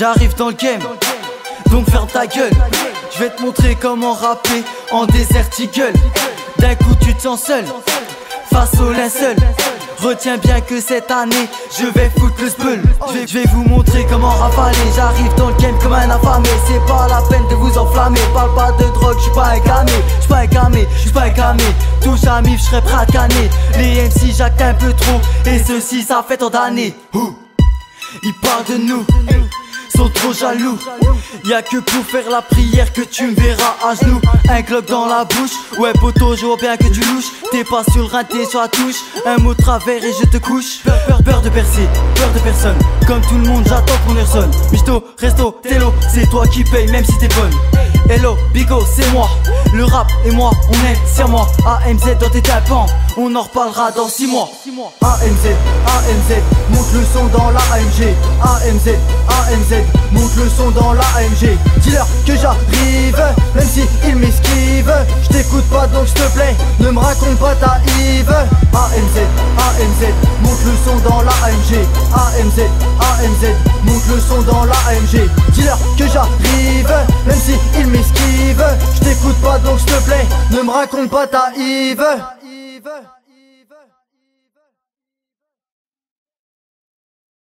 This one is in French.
J'arrive dans le game, donc ferme ta gueule. Je vais te montrer comment rapper en Desert Eagle. D'un coup tu te sens seul, face au linceul. Retiens bien que cette année, je vais foutre le spell. Je vais vous montrer comment rafaler. J'arrive dans le game comme un affamé. C'est pas la peine de vous enflammer. Parle pas de drogue, j'suis pas un camé. J'suis pas un camé, j'suis pas un camé. Touche à mif, j'serais prêt à canner. Les MC jactent un peu trop, et ceci ça fait tant d'années. Ils parlent de nous, sont trop jaloux. Y'a que pour faire la prière que tu me verras à genoux. Un globe dans la bouche, ouais poto je vois bien que tu louches. T'es pas sur le rein, t'es sur la touche. Un mot de travers et je te couche. Peur de percer, peur de personne. Comme tout le monde j'attends qu'on y ressonne. Misto, resto, télo, c'est toi qui paye même si t'es bonne. Hello, Bigo, c'est moi. Le rap et moi, on est sur moi. AMZ dans tes tympans, on en reparlera dans 6 mois. AMZ, AMZ, monte le son dans la AMG. AMZ, AMZ, monte le son dans la AMG. Dis-leur que j'arrive, même si ils m'esquivent. Je t'écoute pas donc s'il te plaît, ne me raconte pas ta Yves. AMZ, AMZ, monte le son dans la AMG. AMZ, AMZ, monte le son dans la AMG. Dis-leur que j'arrive, même si ils m'esquivent. Je t'écoute pas donc s'il te plaît, ne me raconte pas ta Yves.